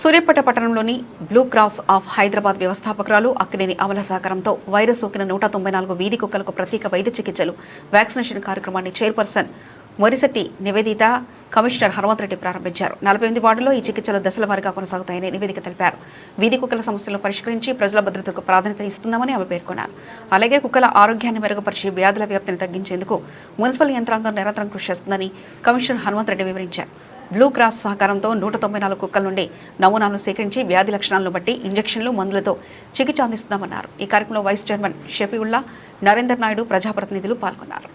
సూర్యాపేట పట్టణంలోని blue cross of Hyderabad వ్యవస్థాపకురాలు అక్కినేని అమల సహకారంతో వైరస్ సోకిన 194 వీధి కుక్కలకు ప్రత్యేక వైద్య చికిత్సలు వ్యాక్సినేషన్ కార్యక్రమాన్ని చైర్పర్సన్ మొరిశెట్టి నివేదిత కమిషనర్ హనుమంతరెడ్డి ప్రారంభించారు. 48 వార్డుల్లో ఈ చికిత్సలు దశల వారీగా కొనసాగుతాయని నివేదిక తెలిపారు. వీధి కుక్కల సమస్యలను పరిష్కరించి ప్రజల భద్రతకు ప్రాధాన్యత ఇస్తున్నామని ఆమె పేర్కొన్నారు. అలాగే కుక్కల ఆరోగ్యాన్ని మెరుగుపరిచి వ్యాధుల వ్యాప్తిని తగ్గించేందుకు మున్సిపల్ యంత్రాంగం నిరంతరం కృషి చేస్తుందని కమిషనర్ హనుమంతరెడ్డి వివరించారు. బ్లూ క్రాస్ సహకారంతో 194 కుక్కల నుండి నమూనాలను సేకరించి వ్యాధి లక్షణాలను బట్టి ఇంజెక్షన్లు మందులతో చికిత్స అందిస్తున్నామన్నారు. ఈ కార్యక్రమంలో వైస్ చైర్మన్ షఫీవుల్లా, నరేందర్ నాయుడు, ప్రజాప్రతినిధులు పాల్గొన్నారు.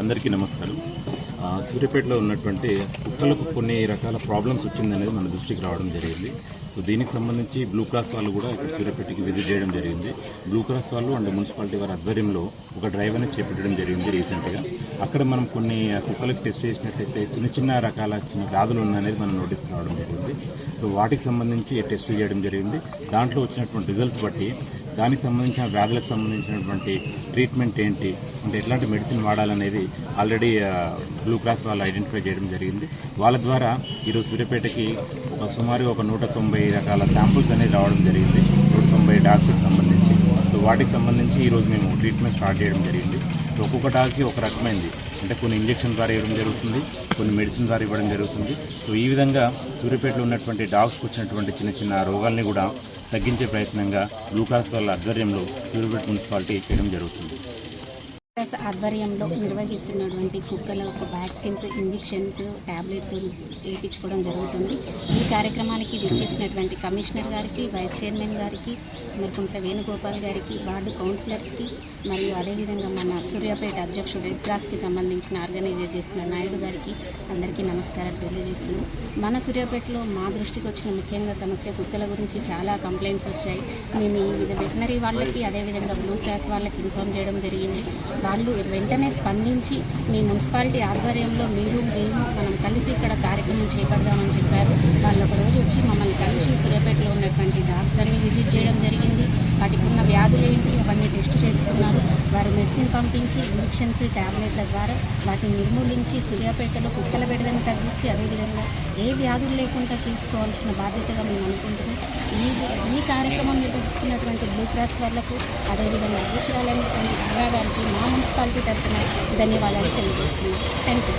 అందరికీ నమస్కారం. సూర్యాపేటలో ఉన్నటువంటి కుక్కలకు కొన్ని రకాల ప్రాబ్లమ్స్ వచ్చిందనేది మన దృష్టికి రావడం జరిగింది. సో దీనికి సంబంధించి బ్లూ క్రాస్ వాళ్ళు కూడా ఇక్కడ సూర్యాపేటకి విజిట్ చేయడం జరిగింది. బ్లూ క్రాస్ వాళ్ళు అండ్ మున్సిపాలిటీ వారి ఆధ్వర్యంలో ఒక డ్రైవ్ అనేది చేపట్టడం జరిగింది రీసెంట్గా. అక్కడ మనం కొన్ని కుక్కలకు టెస్ట్ చేసినట్టయితే చిన్న రకాల వ్యాధులు ఉన్నాయనేది మనం నోటీస్కి రావడం జరిగింది. సో వాటికి సంబంధించి టెస్ట్ చేయడం జరిగింది. దాంట్లో వచ్చినటువంటి రిజల్ట్స్ బట్టి దానికి సంబంధించిన వ్యాధులకు సంబంధించినటువంటి ట్రీట్మెంట్ ఏంటి అంటే ఎట్లాంటి మెడిసిన్ వాడాలనేది ఆల్రెడీ బ్లూ క్రాస్ వాళ్ళు ఐడెంటిఫై చేయడం జరిగింది. వాళ్ళ ద్వారా ఈరోజు సూర్యాపేటకి సుమారు 190 రకాల శాంపుల్స్ అనేది రావడం జరిగింది. 190 డాగ్స్కి సంబంధించి. సో వాటికి సంబంధించి ఈరోజు మేము ట్రీట్మెంట్ స్టార్ట్ చేయడం జరిగింది. ఒక్కొక్క డాగ్కి ఒక రకమైంది అంటే కొన్ని ఇంజెక్షన్ ద్వారా ఇవ్వడం జరుగుతుంది, కొన్ని మెడిసిన్ ద్వారా ఇవ్వడం జరుగుతుంది. సో ఈ విధంగా సూర్యాపేటలో ఉన్నటువంటి డాగ్స్కి వచ్చినటువంటి చిన్న రోగాల్ని కూడా తగ్గించే ప్రయత్నంగా బ్లూ క్రాస్ వాళ్ళ ఆధ్వర్యంలో సూర్యాపేట మున్సిపాలిటీ చేయడం జరుగుతుంది. ఆధ్వర్యంలో నిర్వహిస్తున్నటువంటి కుక్కలకు వ్యాక్సిన్స్, ఇంజెక్షన్స్, ట్యాబ్లెట్స్ చేయించుకోవడం జరుగుతుంది. ఈ కార్యక్రమానికి విచ్చేసినటువంటి కమిషనర్ గారికి, వైస్ చైర్మన్ గారికి, మరికొంత వేణుగోపాల్ గారికి, వార్డు కౌన్సిలర్స్కి మరియు అదేవిధంగా మన సూర్యాపేట అధ్యక్షుడు రెడ్ క్రాస్కి సంబంధించిన ఆర్గనైజర్ చేస్తున్న నాయుడు గారికి అందరికీ నమస్కారాలు తెలియజేస్తున్నాం. మన సూర్యాపేటలో మా దృష్టికి వచ్చిన ముఖ్యంగా సమస్య కుక్కల గురించి చాలా కంప్లైంట్స్ వచ్చాయి. మేము ఈ వెటనరీ వాళ్ళకి అదేవిధంగా బ్లూ క్రాస్ వాళ్ళకి ఇన్ఫార్మ్ చేయడం జరిగింది. వాళ్ళు వెంటనే స్పందించి మీ మున్సిపాలిటీ ఆధ్వర్యంలో మేము మనం కలిసి ఇక్కడ కార్యక్రమం చేపడదామని చెప్పారు. వాళ్ళు ఒక రోజు వచ్చి మమ్మల్ని కలిసి సూర్యాపేటలో ఉన్నటువంటి డాగ్స్ అన్ని విజిట్ చేయడం జరిగింది. వాటికి ఉన్న వ్యాధులు ఏంటి అవన్నీ టెస్ట్ చేసుకున్నారు. వారు మెడిసిన్ పంపించి ఇంజెక్షన్స్, ట్యాబ్లెట్ల ద్వారా వాటిని నిర్మూలించి సూర్యాపేటలో కుక్కల బెడలను తగ్గించి అదేవిధంగా ఏ వ్యాధులు లేకుండా చేసుకోవాల్సిన బాధ్యతగా మేము అనుకుంటున్నాం. ఈ కార్యక్రమం నిర్వహిస్తున్నటువంటి బ్లూ క్రాస్ వాళ్లకు అదేవిధంగా అధ్యక్షురాలైనటువంటి గారికి మా మున్సిపాలిటీ తరఫున ధన్యవాదాలు తెలియజేస్తున్నాం. Thank you.